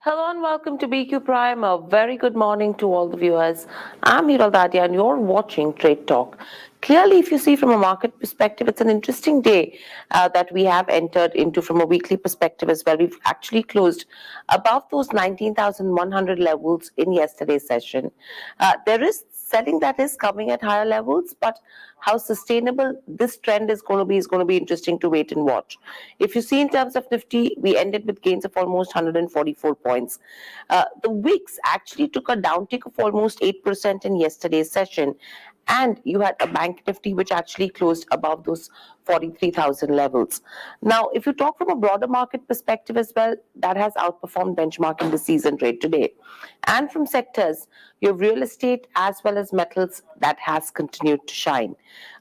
Hello and welcome to BQ Prime. A very good morning to all the viewers. I'm Hiral Dadia and you're watching Trade Talk. Clearly, if you see from a market perspective, it's an interesting day that we have entered into from a weekly perspective as well. We've actually closed above those 19,100 levels in yesterday's session. There is selling that is coming at higher levels, but how sustainable this trend is going to be interesting to wait and watch. If you see in terms of Nifty, we ended with gains of almost 144 points. The VIX actually took a downtick of almost 8% in yesterday's session. And you had a bank Nifty which actually closed above those 43,000 levels. Now, if you talk from a broader market perspective as well, that has outperformed benchmark in the season trade today. And from sectors, you have real estate as well as metals that has continued to shine.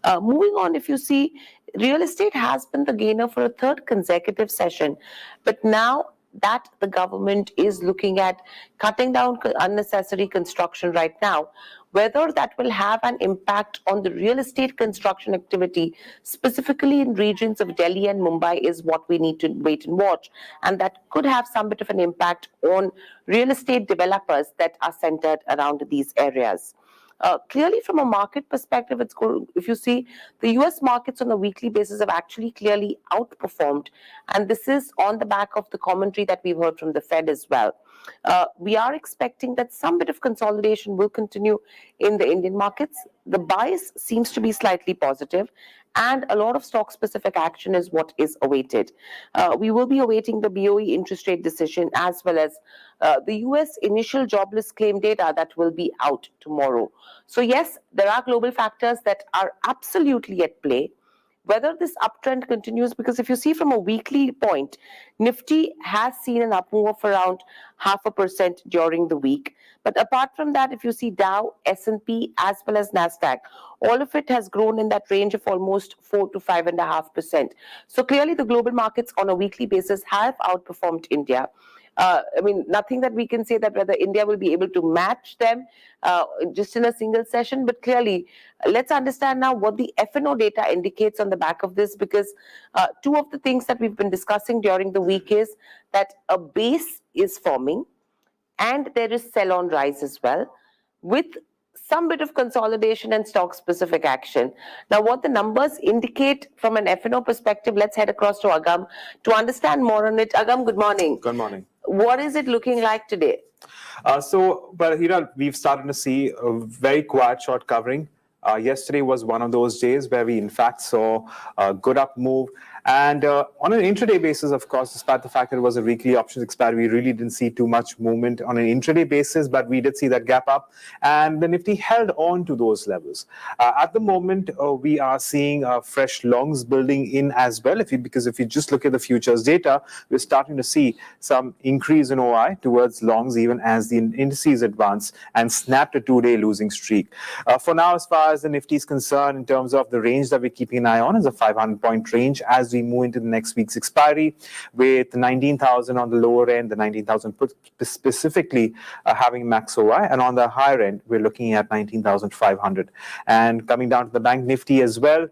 Moving on, if you see, real estate has been the gainer for a third consecutive session, but now that the government is looking at cutting down unnecessary construction right now, whether that will have an impact on the real estate construction activity, specifically in regions of Delhi and Mumbai, is what we need to wait and watch. And that could have some bit of an impact on real estate developers that are centered around these areas. Clearly, from a market perspective, it's good. If you see, the US markets on a weekly basis have actually clearly outperformed, and this is on the back of the commentary that we've heard from the Fed as well. We are expecting that some bit of consolidation will continue in the Indian markets. The bias seems to be slightly positive, and a lot of stock specific action is what is awaited. We will be awaiting the BOE interest rate decision as well as the US initial jobless claim data that will be out tomorrow. So, yes, there are global factors that are absolutely at play. Whether this uptrend continues, because if you see from a weekly point, Nifty has seen an up move of around 0.5% during the week. But apart from that, if you see Dow, S&P, as well as Nasdaq, all of it has grown in that range of almost 4 to 5.5%. So clearly, the global markets on a weekly basis have outperformed India. Nothing that we can say that whether India will be able to match them just in a single session, but clearly, let's understand now what the F&O data indicates on the back of this, because two of the things that we've been discussing during the week is that a base is forming and there is sell-on rise as well, with some bit of consolidation and stock specific action. Now, what the numbers indicate from an F&O perspective, let's head across to Agam to understand more on it. Agam, good morning. Good morning. What is it looking like today? Hiral, we've started to see a very quiet short covering. Yesterday was one of those days where we, in fact, saw a good up move. And on an intraday basis, of course, despite the fact that it was a weekly options expiry, we really didn't see too much movement on an intraday basis, but we did see that gap up. And the Nifty held on to those levels. At the moment, we are seeing fresh longs building in as well. Because if you just look at the futures data, we're starting to see some increase in OI towards longs, even as the indices advance and snapped a two-day losing streak. For now, as far as the Nifty is concerned, in terms of the range that we're keeping an eye on, is a 500-point range as we move into the next week's expiry, with 19,000 on the lower end, the 19,000 specifically having max OI, and on the higher end, we're looking at 19,500. And coming down to the bank Nifty as well,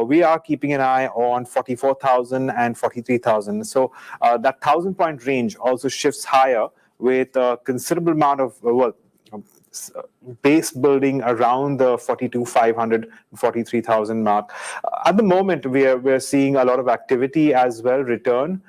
we are keeping an eye on 44,000 and 43,000. So that 1,000-point range also shifts higher with a considerable amount of base building around the 42,500, 43,000 mark. At the moment, we're seeing a lot of activity as well return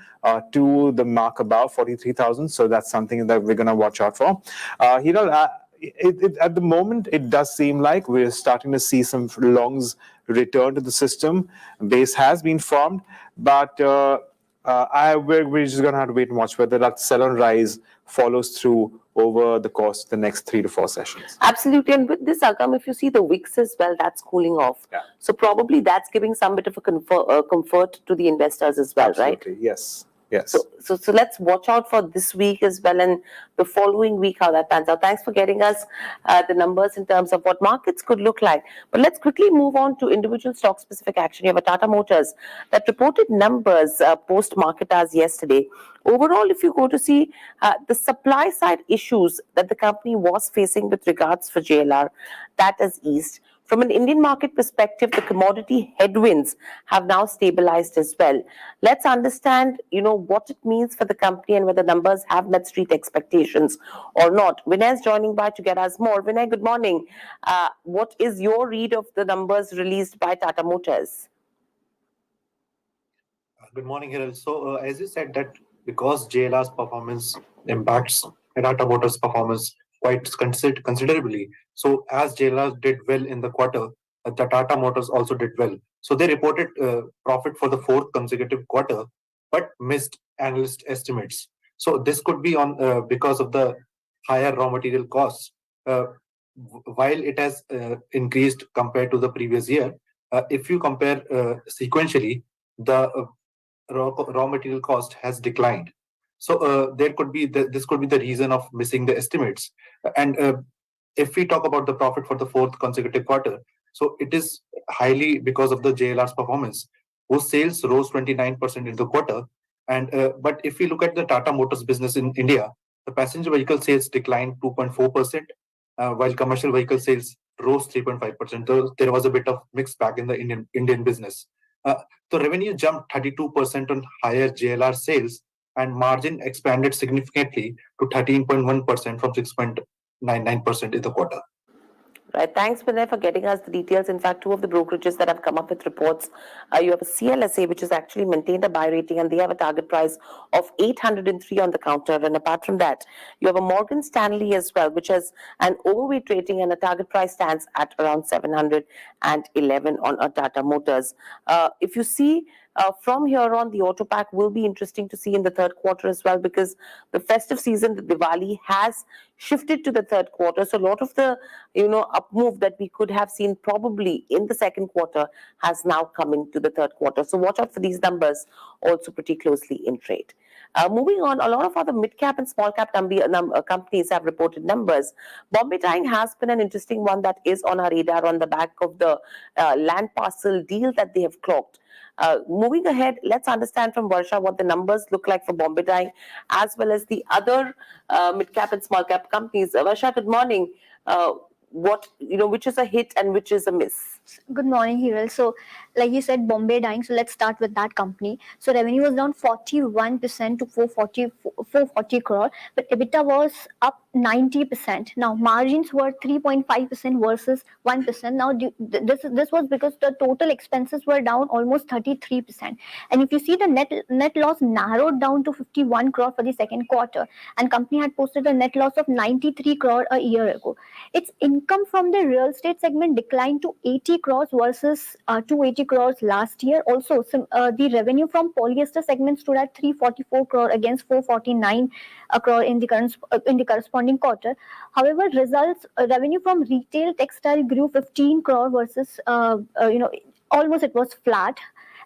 to the mark above 43,000. So that's something that we're going to watch out for. At the moment, it does seem like we're starting to see some longs return to the system. Base has been formed, but we're just going to have to wait and watch whether that sell-on rise follows through over the course of the next 3 to 4 sessions. Absolutely. And with this, Agam, if you see the VIX as well, that's cooling off. Yeah. So probably that's giving some bit of a comfort to the investors as well, Absolutely. Right? Yes. Yes. So let's watch out for this week as well and the following week how that pans out. Thanks for getting us the numbers in terms of what markets could look like. But let's quickly move on to individual stock specific action. You have a Tata Motors that reported numbers post market as yesterday. Overall, if you go to see the supply side issues that the company was facing with regards for JLR, that has eased. From an Indian market perspective, the commodity headwinds have now stabilized as well. Let's understand, what it means for the company and whether numbers have met street expectations or not. Vinay is joining by to get us more. Vinay, good morning. What is your read of the numbers released by Tata Motors? Good morning, Hiral. So, as you said, that because JLR's performance impacts Tata Motors' performance quite considerably. So, as JLR did well in the quarter, the Tata Motors also did well. So, they reported profit for the fourth consecutive quarter, but missed analyst estimates. So, this could be on because of the higher raw material costs. Uh, while it has increased compared to the previous year, if you compare sequentially, the raw material cost has declined. So there could be this could be the reason of missing the estimates. And if we talk about the profit for the fourth consecutive quarter, so it is highly because of the JLR's performance, whose sales rose 29% in the quarter. And but if we look at the Tata Motors business in India, the passenger vehicle sales declined 2.4%, while commercial vehicle sales rose 3.5%. So there was a bit of mixed bag in the Indian business. Uh, the revenue jumped 32% on higher JLR sales, and margin expanded significantly to 13.1% from 6.99% in the quarter. Right. Thanks, Vinay, for getting us the details. In fact, two of the brokerages that have come up with reports, you have a CLSA, which has actually maintained a buy rating, and they have a target price of 803 on the counter. And apart from that, you have a Morgan Stanley as well, which has an overweight rating, and a target price stands at around 711 on a Tata Motors. If you see, from here on, the auto pack will be interesting to see in the third quarter as well, because the festive season, the Diwali, has shifted to the third quarter. So a lot of the up move that we could have seen probably in the second quarter has now come into the third quarter. So watch out for these numbers also pretty closely in trade. Moving on, a lot of other mid-cap and small-cap companies have reported numbers. Bombay Dyeing has been an interesting one that is on our radar on the back of the land parcel deal that they have clocked. Moving ahead, let's understand from Varsha what the numbers look like for Bombay Dyeing as well as the other mid-cap and small-cap companies. Varsha, good morning. Which is a hit and which is a miss? Good morning, Hiral. So, like you said, Bombay Dyeing. So, let's start with that company. So, revenue was down 41% to 440 crore, but EBITDA was up 90%. Now, margins were 3.5% versus 1%. Now, this was because the total expenses were down almost 33%. And if you see, the net loss narrowed down to 51 crore for the second quarter, and company had posted a net loss of 93 crore a year ago. Its income from the real estate segment declined to 80 crores versus 280 crores last year. Also, the revenue from polyester segment stood at 344 crore against 449 crore in the corresponding quarter. However, revenue from retail textile grew 15 crore versus almost it was flat.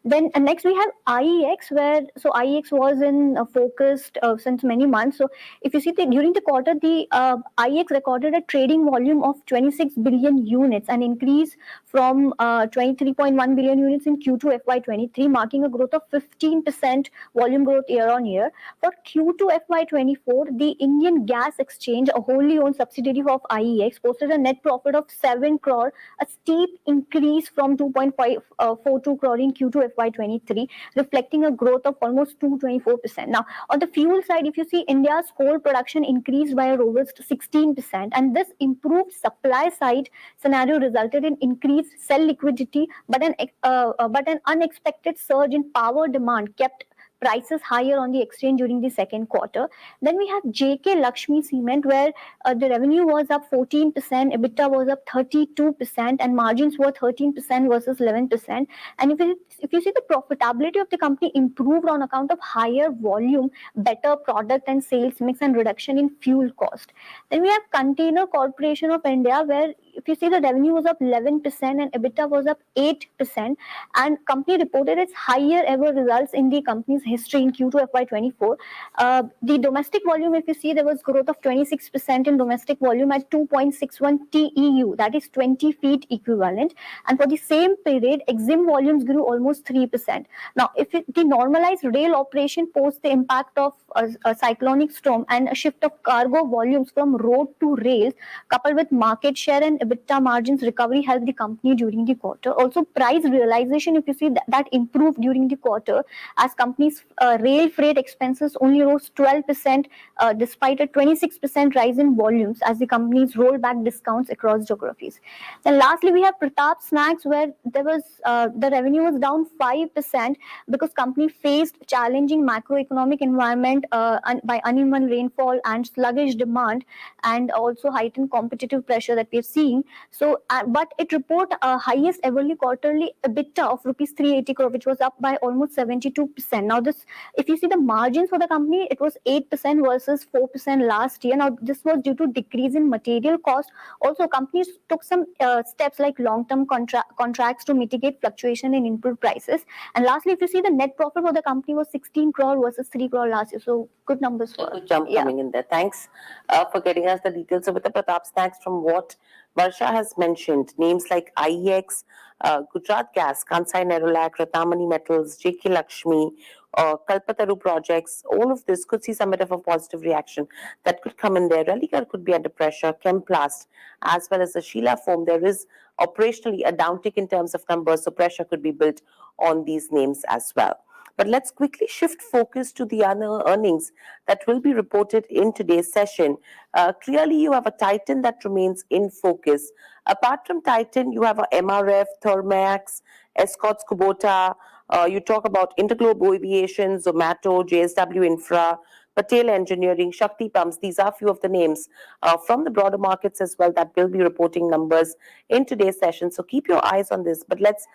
Then next we have IEX, where IEX was in focused since many months. So if you see during the quarter, the IEX recorded a trading volume of 26 billion units, an increase from 23.1 billion units in Q2 FY23, marking a growth of 15% volume growth year on year. For Q2 FY24, the Indian Gas Exchange, a wholly owned subsidiary of IEX, posted a net profit of 7 crore, a steep increase from 2.42 crore in Q2 FY23, reflecting a growth of almost 224%. Now, on the fuel side, if you see, India's coal production increased by a robust 16%, and this improved supply side scenario resulted in increased cell liquidity, but an unexpected surge in power demand kept prices higher on the exchange during the second quarter. Then we have JK Lakshmi Cement, where the revenue was up 14%, EBITDA was up 32%, and margins were 13% versus 11%. And if you see, the profitability of the company improved on account of higher volume, better product and sales mix, and reduction in fuel cost. Then we have Container Corporation of India, where if you see, the revenue was up 11% and EBITDA was up 8%, and company reported its higher ever results in the company's history in Q2 FY24. The domestic volume, if you see, there was growth of 26% in domestic volume at 2.61 TEU, that is 20 feet equivalent. And for the same period, EXIM volumes grew almost 3%. Now, the normalized rail operation post the impact of a cyclonic storm and a shift of cargo volumes from road to rail, coupled with market share and EBITDA margins recovery helped the company during the quarter. Also, price realization, if you see that improved during the quarter, as companies' rail freight expenses only rose 12% despite a 26% rise in volumes as the companies rolled back discounts across geographies. Then lastly, we have Pratap Snacks, where there was the revenue was down 5% because company faced challenging macroeconomic environment by uneven rainfall and sluggish demand, and also heightened competitive pressure that we're seeing. So, but it report a highest everly quarterly EBITDA of rupees 380 crore, which was up by almost 72%. Now, this, if you see the margins for the company, it was 8% versus 4% last year. Now, this was due to decrease in material cost. Also, companies took some steps like long-term contracts to mitigate fluctuation in input prices. And lastly, if you see the net profit for the company was 16 crore versus 3 crore last year. So good numbers for A good jump coming in there. Thanks for getting us the details. So with the Pratap Snacks, from what Varsha has mentioned, names like IEX, Gujarat Gas, Kansai Nerolac, Ratamani Metals, JK Lakshmi, Kalpataru projects, all of this could see some bit of a positive reaction that could come in there. Relicare could be under pressure, Chemplast, as well as the Sheila Foam. There is operationally a downtick in terms of numbers, so pressure could be built on these names as well. But let's quickly shift focus to the other earnings that will be reported in today's session. Clearly, you have a Titan that remains in focus. Apart from Titan, you have a MRF, Thermax, Escorts Kubota. You talk about Interglobe Aviation, Zomato, JSW Infra, Patel Engineering, Shakti Pumps. These are a few of the names from the broader markets as well that will be reporting numbers in today's session. So keep your eyes on this. But let's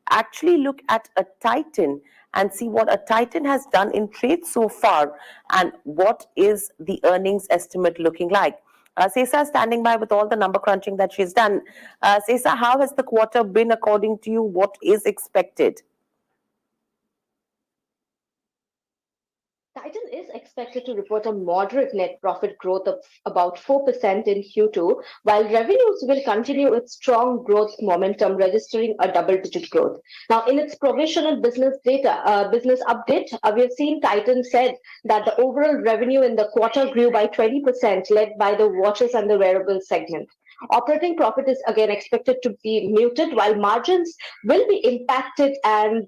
actually look at a Titan and see what a Titan has done in trade so far and what is the earnings estimate looking like. Sesa standing by with all the number crunching that she's done. Sesa, how has the quarter been according to you? What is expected? Titan is expected to report a moderate net profit growth of about 4% in Q2, while revenues will continue its strong growth momentum, registering a double-digit growth. Now, in its provisional business update, we have seen Titan said that the overall revenue in the quarter grew by 20%, led by the watches and the wearables segment. Operating profit is again expected to be muted, while margins will be impacted and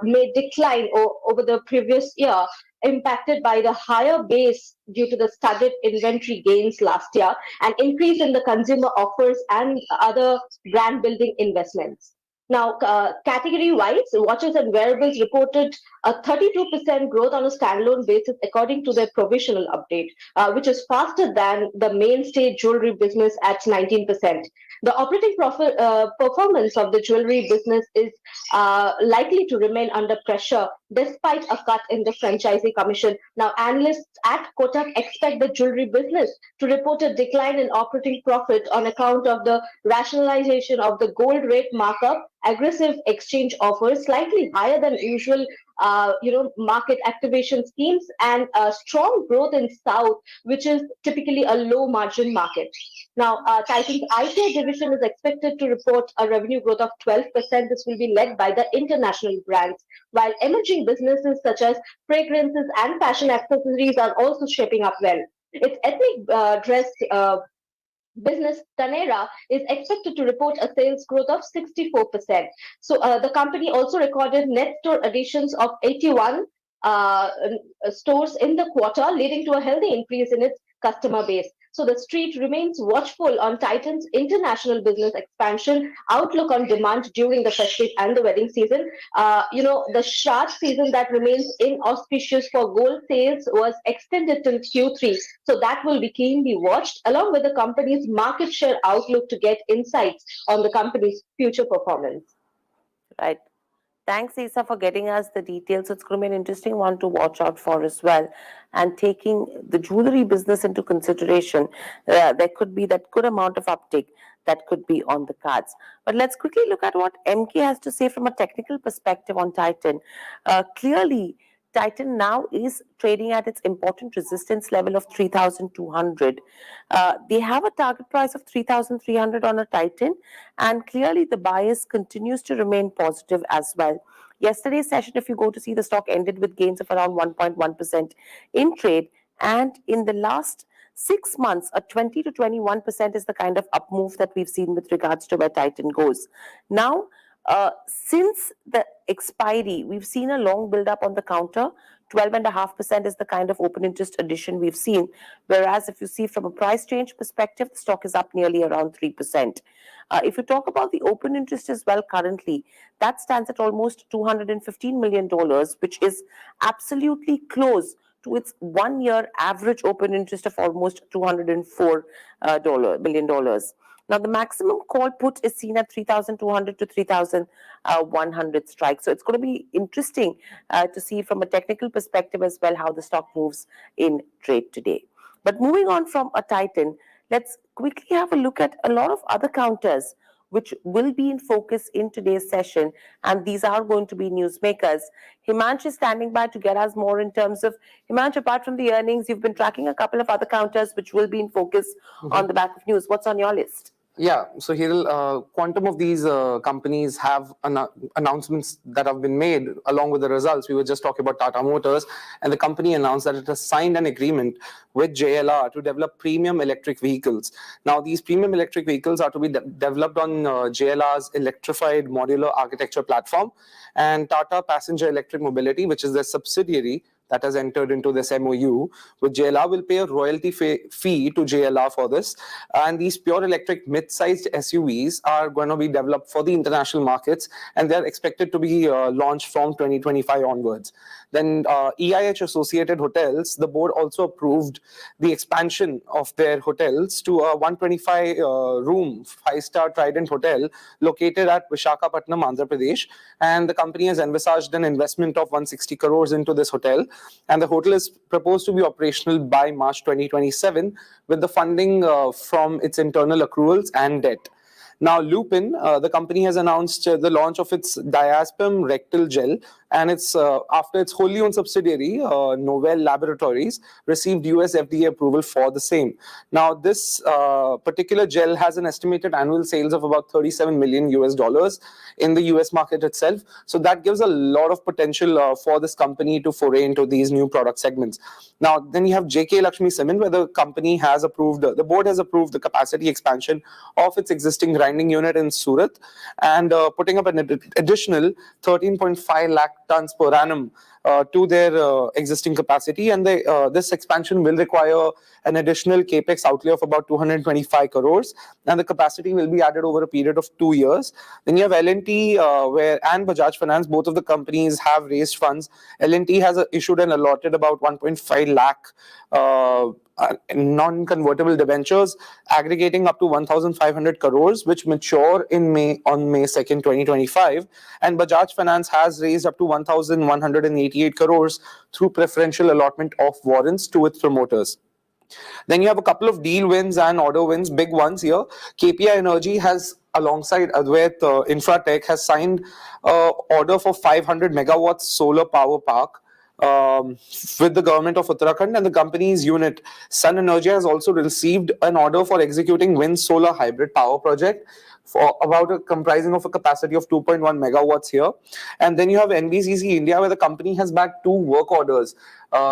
may decline over the previous year, impacted by the higher base due to the studded inventory gains last year and increase in the consumer offers and other brand building investments. Now, category-wise, watches and wearables reported a 32% growth on a standalone basis according to their provisional update, which is faster than the mainstay jewelry business at 19%. The operating profit performance of the jewelry business is likely to remain under pressure despite a cut in the franchisee commission. Now, analysts at Kotak expect the jewelry business to report a decline in operating profit on account of the rationalization of the gold rate markup, aggressive exchange offers, slightly higher than usual market activation schemes, and strong growth in South, which is typically a low margin market. Now, Titan's eye care division is expected to report a revenue growth of 12%. This will be led by the international brands, while emerging businesses such as fragrances and fashion accessories are also shaping up well. Its ethnic dress business Tanera is expected to report a sales growth of 64%. So the company also recorded net store additions of 81 stores in the quarter, leading to a healthy increase in its customer base. So the street remains watchful on Titan's international business expansion, outlook on demand during the festive and the wedding season. The Shraddh season that remains inauspicious for gold sales was extended till Q3. So that will be keenly watched, along with the company's market share outlook to get insights on the company's future performance. Right. Thanks, Isa, for getting us the details. It's going to be an interesting one to watch out for as well. And taking the jewelry business into consideration, there could be that good amount of uptake that could be on the cards. But let's quickly look at what MK has to say from a technical perspective on Titan. Clearly, Titan now is trading at its important resistance level of 3,200. They have a target price of 3,300 on a Titan, and clearly the bias continues to remain positive as well. Yesterday's session, if you go to see, the stock ended with gains of around 1.1% in trade, and in the last 6 months, a 20 to 21% is the kind of up move that we've seen with regards to where Titan goes. Now, since the expiry, we've seen a long build up on the counter. 12.5% is the kind of open interest addition we've seen. Whereas if you see from a price change perspective, the stock is up nearly around 3%. If you talk about the open interest as well currently, that stands at almost $215 million, which is absolutely close to its 1 year average open interest of almost $204 million. Now, the maximum call put is seen at 3,200 to 3,100 strikes. So it's going to be interesting to see from a technical perspective as well how the stock moves in trade today. But moving on from a Titan, let's quickly have a look at a lot of other counters which will be in focus in today's session, and these are going to be newsmakers. Himansh is standing by to get us more in terms of, Himansh, apart from the earnings, you've been tracking a couple of other counters which will be in focus on the back of news. What's on your list? Yeah, so Hiral, quantum of these companies have announcements that have been made along with the results. We were just talking about Tata Motors, and the company announced that it has signed an agreement with JLR to develop premium electric vehicles. Now, these premium electric vehicles are to be developed on JLR's electrified modular architecture platform, and Tata Passenger Electric Mobility, which is their subsidiary that has entered into this MOU with JLR, will pay a royalty fee to JLR for this. And these pure electric mid-sized SUVs are going to be developed for the international markets, and they're expected to be launched from 2025 onwards. Then EIH Associated Hotels, the board also approved the expansion of their hotels to a 125-room 5-star Trident Hotel located at Visakhapatnam, Andhra Pradesh. And the company has envisaged an investment of 160 crores into this hotel. And the hotel is proposed to be operational by March 2027 with the funding from its internal accruals and debt. Now, Lupin, the company has announced the launch of its diazepam rectal gel, and it's after its wholly owned subsidiary, Novell Laboratories, received US FDA approval for the same. Now, this particular gel has an estimated annual sales of about 37 million US dollars in the US market itself. So that gives a lot of potential for this company to foray into these new product segments. Now, then you have JK Lakshmi Cement, where the company has approved, the board has approved the capacity expansion of its existing grinding unit in Surat and putting up an additional 13.5 lakh tons per annum to their existing capacity, and this expansion will require an additional capex outlay of about 225 crores, and the capacity will be added over a period of 2 years. Then you have L&T and Bajaj Finance, both of the companies have raised funds. L&T has issued and allotted about 1.5 lakh non-convertible debentures aggregating up to 1,500 crores, which mature on May 2nd, 2025. And Bajaj Finance has raised up to 1,188 crores through preferential allotment of warrants to its promoters. Then you have a couple of deal wins and order wins, big ones here. KPI Energy has, alongside Advait Infratech, has signed order for 500 megawatts solar power park with the government of Uttarakhand, and the company's unit Sun Energy has also received an order for executing wind solar hybrid power project for about comprising of a capacity of 2.1 megawatts here. And then you have NBCC India, where the company has backed 2 work orders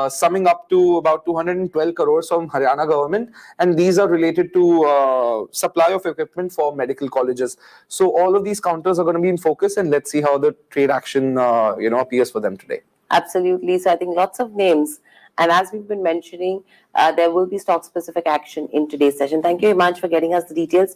summing up to about 212 crores from Haryana government, and these are related to supply of equipment for medical colleges. So all of these counters are going to be in focus, and let's see how the trade action appears for them today. Absolutely. So I think lots of names. And as we've been mentioning, there will be stock-specific action in today's session. Thank you, Himansh, for getting us the details.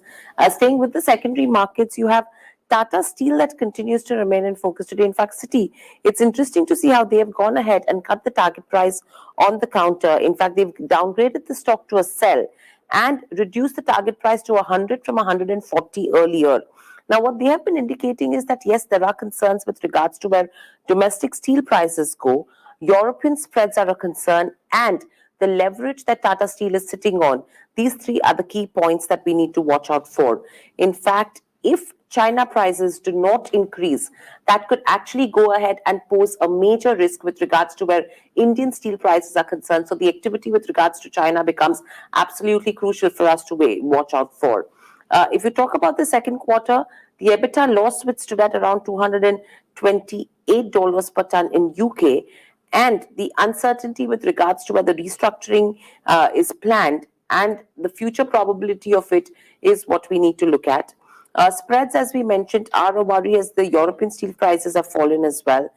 Staying with the secondary markets, you have Tata Steel that continues to remain in focus today. In fact, Citi, it's interesting to see how they have gone ahead and cut the target price on the counter. In fact, they've downgraded the stock to a sell and reduced the target price to 100 from 140 earlier. Now, what they have been indicating is that, yes, there are concerns with regards to where domestic steel prices go. European spreads are a concern, and the leverage that Tata Steel is sitting on. These 3 are the key points that we need to watch out for. In fact, if China prices do not increase, that could actually go ahead and pose a major risk with regards to where Indian steel prices are concerned. So the activity with regards to China becomes absolutely crucial for us to watch out for. If you talk about the second quarter, the EBITDA loss which stood at around $228 per ton in UK, and the uncertainty with regards to whether restructuring is planned and the future probability of it is what we need to look at. Spreads, as we mentioned, are a worry as the European steel prices have fallen as well.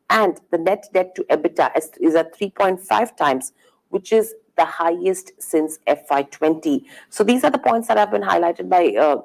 And the net debt to EBITDA is at 3.5 times, which is the highest since FY20. So these are the points that have been highlighted by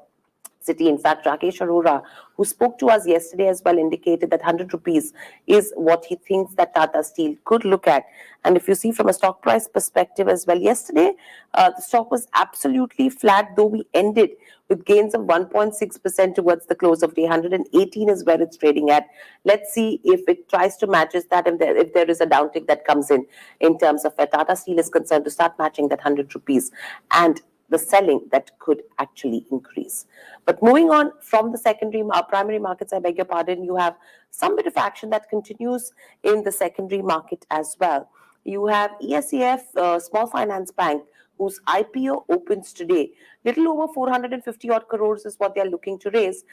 City. In fact, Rakesh Arora, who spoke to us yesterday as well, indicated that 100 rupees is what he thinks that Tata Steel could look at. And if you see from a stock price perspective as well, yesterday the stock was absolutely flat, though we ended with gains of 1.6% towards the close of day. 118 is where it's trading at. Let's see if it tries to matches that, if there is a downtick that comes in terms of where Tata Steel is concerned, to start matching that 100 rupees. And the selling that could actually increase. But moving on from the primary markets, I beg your pardon, you have some bit of action that continues in the secondary market as well. You have ESEF, Small Finance Bank, whose IPO opens today. Little over 450 odd crores is what they're looking to raise.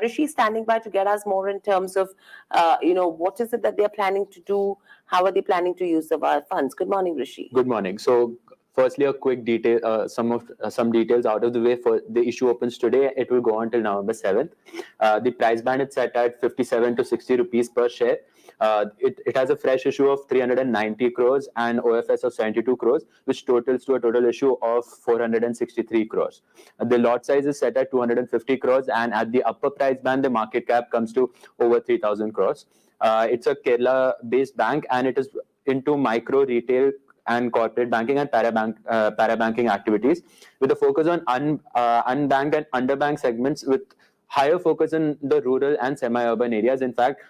Rishi is standing by to get us more in terms of, what is it that they're planning to do? How are they planning to use the funds? Good morning, Rishi. Good morning. So, firstly, a quick detail, some details out of the way. For the issue opens today, it will go on till November 7th. The price band is set at 57 to 60 rupees per share. It has a fresh issue of 390 crores and OFS of 72 crores, which totals to a total issue of 463 crores. The lot size is set at 250 crores, and at the upper price band, the market cap comes to over 3,000 crores. It's a Kerala-based bank, and it is into micro retail and corporate banking and parabanking activities, with a focus on unbanked and underbanked segments, with higher focus in the rural and semi-urban areas. In fact,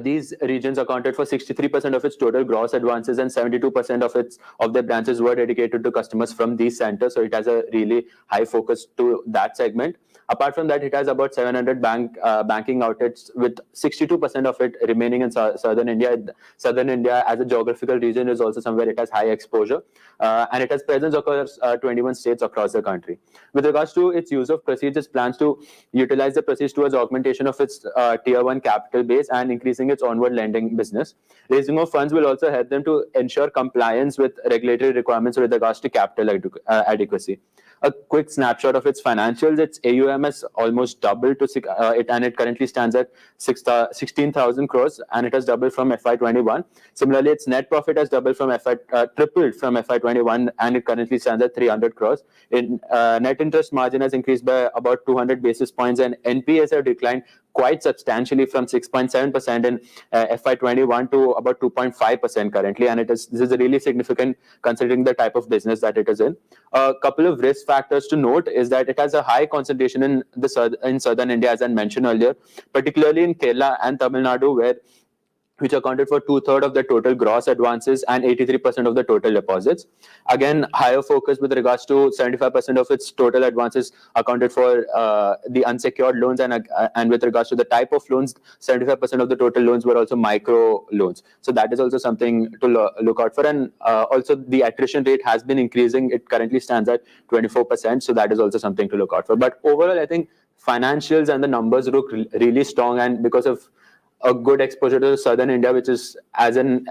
these regions accounted for 63% of its total gross advances, and 72% of their branches were dedicated to customers from these centers. So it has a really high focus to that segment. Apart from that, it has about 700 banking outlets, with 62% of it remaining in southern India. Southern India, as a geographical region, is also somewhere it has high exposure, and it has presence across 21 states across the country. With regards to its use of proceeds, it plans to utilize the proceeds towards augmentation of its tier 1 capital base and increasing its onward lending business. Raising of funds will also help them to ensure compliance with regulatory requirements with regards to capital adequacy. A quick snapshot of its financials: its AUM has almost doubled to it currently stands at 16,000 crores, and it has doubled from FY21. Similarly, its net profit has tripled from FY21, and it currently stands at 300 crores. Net interest margin has increased by about 200 basis points, and NPAs have declined quite substantially from 6.7% in FY21 to about 2.5% currently, and this is really significant considering the type of business that it is in. A couple of risk factors to note is that it has a high concentration in southern India, as I mentioned earlier, particularly in Kerala and Tamil Nadu, which accounted for 2/3 of the total gross advances and 83% of the total deposits. Again, higher focus with regards to 75% of its total advances accounted for the unsecured loans, and with regards to the type of loans, 75% of the total loans were also micro loans. So that is also something to look out for. And also the attrition rate has been increasing. It currently stands at 24%. So that is also something to look out for. But overall, I think financials and the numbers look really strong, and because of a good exposure to southern India, which is, as an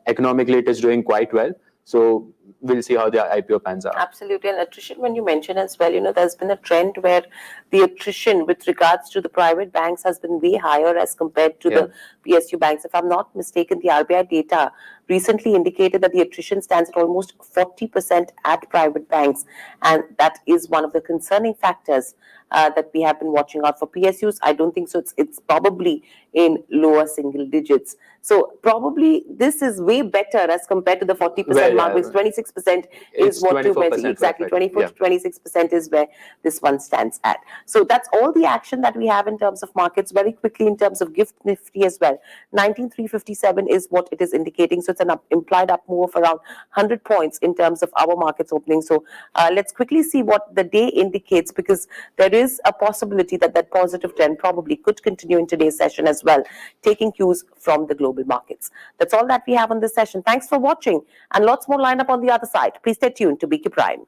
economically, it is doing quite well. So we'll see how the IPO pans out. Absolutely. And attrition, when you mention as well, there's been a trend where the attrition with regards to the private banks has been way higher as compared to the PSU banks. If I'm not mistaken, the RBI data recently indicated that the attrition stands at almost 40% at private banks. And that is one of the concerning factors that we have been watching out for. PSUs, I don't think so. It's probably in lower single digits. So probably this is way better as compared to the 40% mark, which 26% is what you mentioned. Exactly, 24 to 26% is where this one stands at. So that's all the action that we have in terms of markets. Very quickly, in terms of Gift Nifty as well, 19,357 is what it is indicating. So it's an implied up move of around 100 points in terms of our markets opening. So let's quickly see what the day indicates, because there is a possibility that that positive trend probably could continue in today's session as well, taking cues from the global markets. That's all that we have on this session. Thanks for watching, and lots more lined up on the other side. Please stay tuned to BQ Prime.